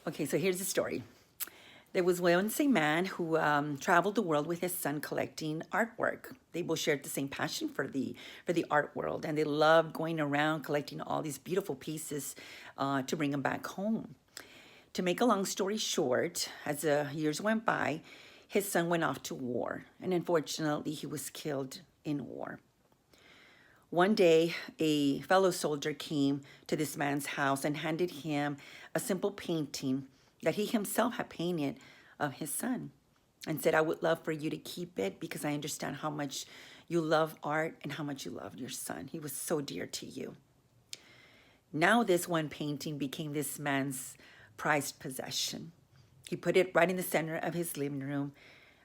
Okay, so here's the story. There was once a man who traveled the world with his son collecting artwork. They both shared the same passion for the art world, and they loved going around collecting all these beautiful pieces to bring them back home. To make a long story short, as the years went by, his son went off to war, and unfortunately, he was killed in war. One day, a fellow soldier came to this man's house and handed him a simple painting that he himself had painted of his son and said, I would love for you to keep it because I understand how much you love art and how much you love your son. He was so dear to you. Now, this one painting became this man's prized possession. He put it right in the center of his living room,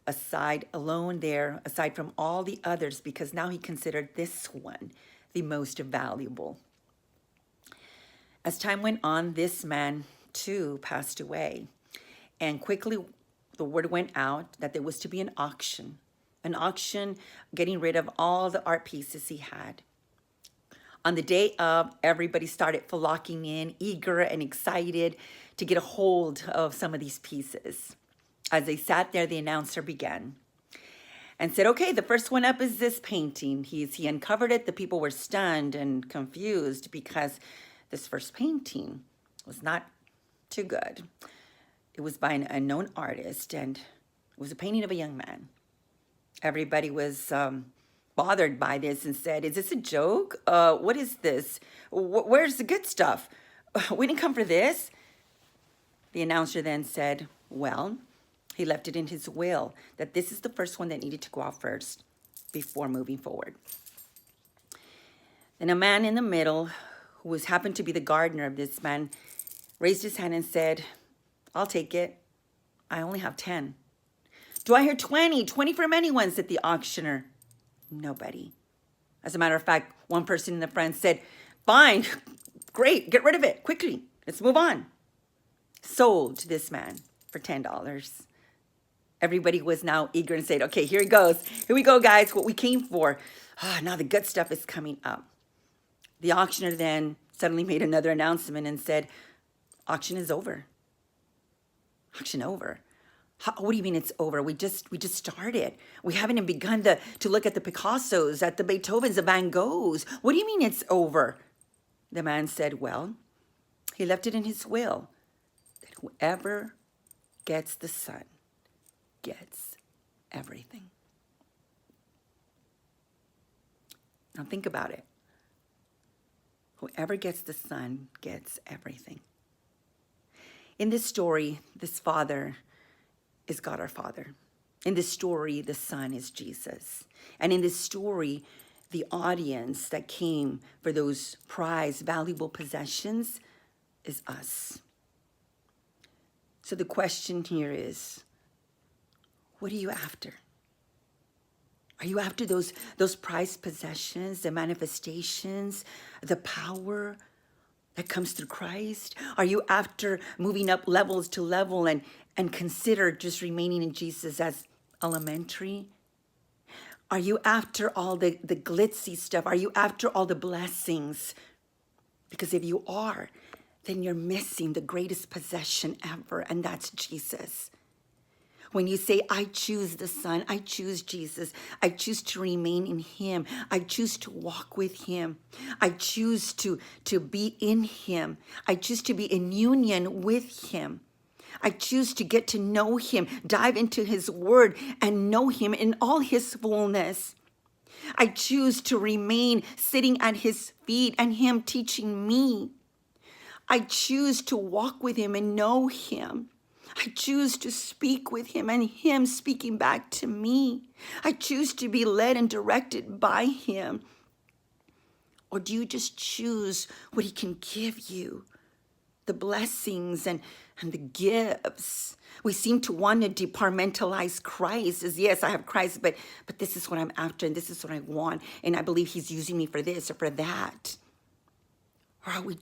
aside, alone there, aside from all the others, because now he considered this one the most valuable. As time went on, this man too passed away. And quickly the word went out that there was to be an auction getting rid of all the art pieces he had. On the day of, everybody started flocking in, eager and excited to get a hold of some of these pieces. As they sat there, the announcer began and said, okay, the first one up is this painting. He uncovered it. The people were stunned and confused because this first painting was not too good. It was by an unknown artist, and it was a painting of a young man. Everybody was bothered by this and said, is this a joke? What is this? Where's the good stuff? We didn't come for this. The announcer then said, well, he left it in his will that this is the first one that needed to go out first before moving forward. Then a man in the middle, who was happened to be the gardener of this man, raised his hand and said, I'll take it. I only have 10. Do I hear 20? 20 from anyone, said the auctioneer. Nobody. As a matter of fact, one person in the front said, fine, great, get rid of it, quickly, let's move on. Sold to this man for $10. Everybody was now eager and said, okay, here it goes. Here we go, guys, what we came for. Now the good stuff is coming up. The auctioneer then suddenly made another announcement and said, auction is over. Auction over? What do you mean it's over? We just started. We haven't even begun to look at the Picassos, at the Beethovens, the Van Goghs. What do you mean it's over? The man said, well, he left it in his will that whoever gets the son gets everything. Now think about it. Whoever gets the son gets everything. In this story, this father is God our Father. In this story, the son is Jesus. And in this story, the audience that came for those prized, valuable possessions is us. So the question here is, what are you after? Are you after those prized possessions, the manifestations, the power that comes through Christ? Are you after moving up levels to level and consider just remaining in Jesus as elementary? Are you after all the glitzy stuff? Are you after all the blessings? Because if you are, then you're missing the greatest possession ever, and that's Jesus. When you say, I choose the Son, I choose Jesus, I choose to remain in him, I choose to walk with him, I choose to be in him, I choose to be in union with him, I choose to get to know him, dive into his word and know him in all his fullness. I choose to remain sitting at his feet and him teaching me. I choose to walk with him and know him. I choose to speak with him and him speaking back to me. I choose to be led and directed by him. Or do you just choose what he can give you? The blessings and the gifts. We seem to want to departmentalize Christ as, yes, I have Christ, but this is what I'm after and this is what I want. And I believe he's using me for this or for that. Or are we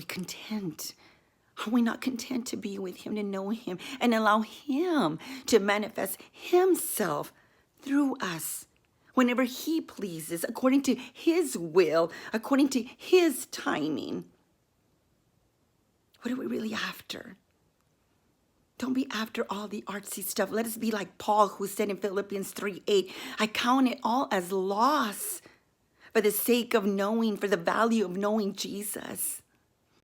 content? Are we not content to be with him, to know him, and allow him to manifest himself through us whenever he pleases, according to his will, according to his timing? What are we really after? Don't be after all the artsy stuff. Let us be like Paul, who said in Philippians 3:8, I count it all as loss for the sake of knowing, for the value of knowing Jesus.